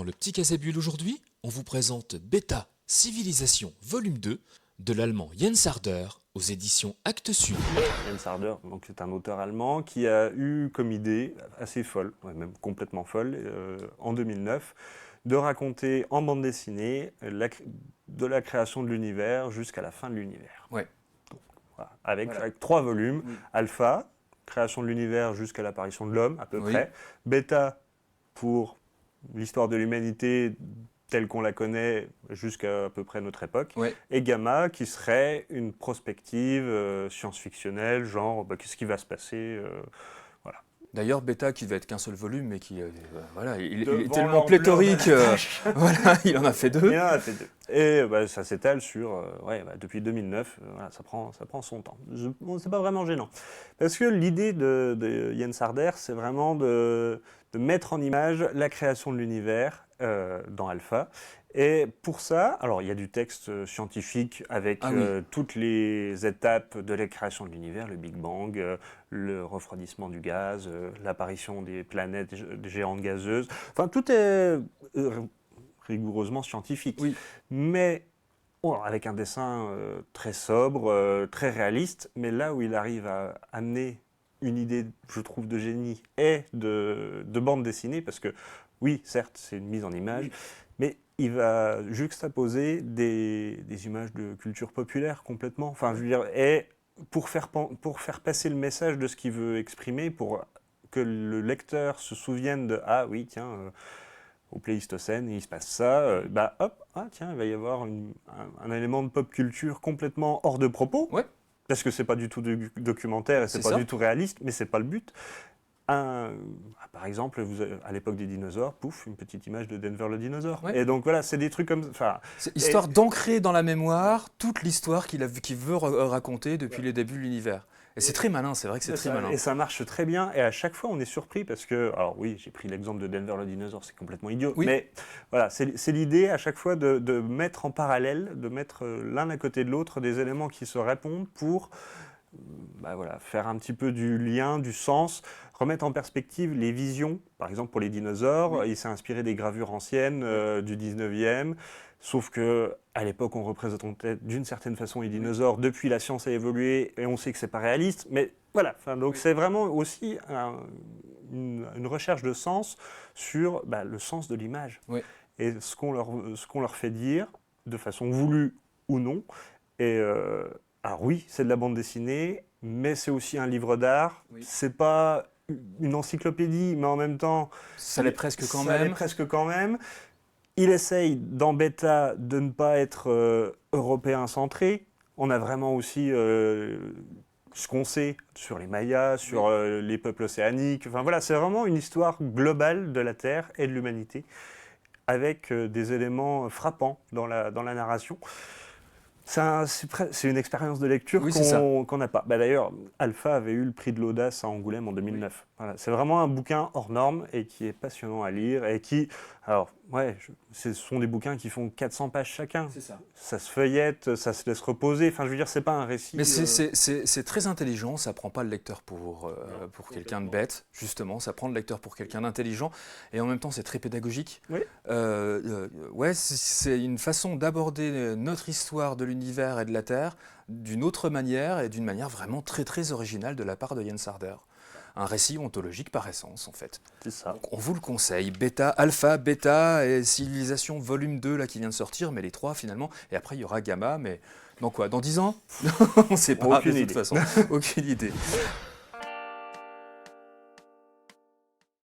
le Petit Casabule aujourd'hui, on vous présente Beta Civilisation Volume 2 de l'allemand Jens Harder aux éditions Actes Sud. Jens Harder, donc c'est un auteur allemand qui a eu comme idée assez folle, même complètement folle, en 2009, de raconter en bande dessinée de la création de l'univers jusqu'à la fin de l'univers. Ouais. Donc, voilà, avec 3 volumes. Alpha, création de l'univers jusqu'à l'apparition de l'homme, à peu près. Beta, pour l'histoire de l'humanité telle qu'on la connaît jusqu'à à peu près notre époque. Et Gamma, qui serait une prospective science-fictionnelle, genre qu'est-ce qui va se passer voilà. D'ailleurs, Beta, qui devait être qu'un seul volume, mais qui, voilà, il est tellement pléthorique, voilà, il en a fait 2. Il en a fait 2. Et ça s'étale sur, depuis 2009, voilà, ça prend son temps. C'est pas vraiment gênant. Parce que l'idée de Jens Harder, c'est vraiment de mettre en image la création de l'univers dans Alpha. Et pour ça, alors il y a du texte scientifique avec toutes les étapes de la création de l'univers, le Big Bang, le refroidissement du gaz, l'apparition des planètes géantes gazeuses. Enfin, tout est rigoureusement scientifique. Mais avec un dessin très sobre, très réaliste. Mais là où il arrive à amener une idée, je trouve, de génie et de bande dessinée, parce que oui, certes, c'est une mise en image, mais il va juxtaposer des images de culture populaire complètement. Enfin, je veux dire, et pour faire passer le message de ce qu'il veut exprimer, pour que le lecteur se souvienne de « Ah oui, tiens, au Pléistocène, il se passe ça, tiens, il va y avoir un élément de pop culture complètement hors de propos. » Parce que c'est pas du tout documentaire et c'est pas du tout réaliste, mais c'est pas le but. Par exemple, à l'époque des dinosaures, pouf, une petite image de Denver le dinosaure. Et donc voilà, c'est des trucs comme ça. C'est histoire d'ancrer dans la mémoire toute l'histoire qu'il veut raconter depuis les débuts de l'univers. Et c'est très malin, c'est vrai que c'est très malin. Et ça marche très bien, et à chaque fois on est surpris parce que, alors oui, j'ai pris l'exemple de Denver le dinosaure, c'est complètement idiot, mais voilà, c'est l'idée à chaque fois de mettre en parallèle, de mettre l'un à côté de l'autre des éléments qui se répondent pour faire un petit peu du lien, du sens, remettre en perspective les visions. Par exemple, pour les dinosaures, il s'est inspiré des gravures anciennes du 19e, sauf qu'à l'époque, on représentait d'une certaine façon les dinosaures. Depuis, la science a évolué et on sait que c'est pas réaliste. Mais voilà, donc c'est vraiment aussi une recherche de sens sur le sens de l'image. Et ce qu'on leur fait dire, de façon voulue ou non. Et alors oui, c'est de la bande dessinée, mais c'est aussi un livre d'art. C'est pas une encyclopédie, mais en même temps, ça l'est presque quand même. Il essaye dans Beta de ne pas être européen centré. On a vraiment aussi ce qu'on sait sur les Mayas, sur les peuples océaniques. Enfin voilà, c'est vraiment une histoire globale de la Terre et de l'humanité, avec des éléments frappants dans la narration. C'est une expérience de lecture qu'on n'a pas. D'ailleurs, Alpha avait eu le prix de l'audace à Angoulême en 2009. Voilà, c'est vraiment un bouquin hors norme et qui est passionnant à lire et qui... Alors, ce sont des bouquins qui font 400 pages chacun. Ça se feuillette, ça se laisse reposer. Enfin, je veux dire, c'est pas un récit... Mais c'est très intelligent, ça prend pas le lecteur pour quelqu'un de bête, justement. Ça prend le lecteur pour quelqu'un d'intelligent. Et en même temps, c'est très pédagogique. C'est une façon d'aborder notre histoire de l'univers et de la Terre d'une autre manière et d'une manière vraiment très très originale de la part de Jens Harder. Un récit ontologique par essence, en fait. C'est ça. Donc, on vous le conseille. Alpha, Beta et Civilisation Volume 2, là, qui vient de sortir, mais les 3, finalement. Et après, il y aura Gamma, mais dans quoi ? Dans 10 ans ? On ne sait pas, de toute façon. Aucune idée.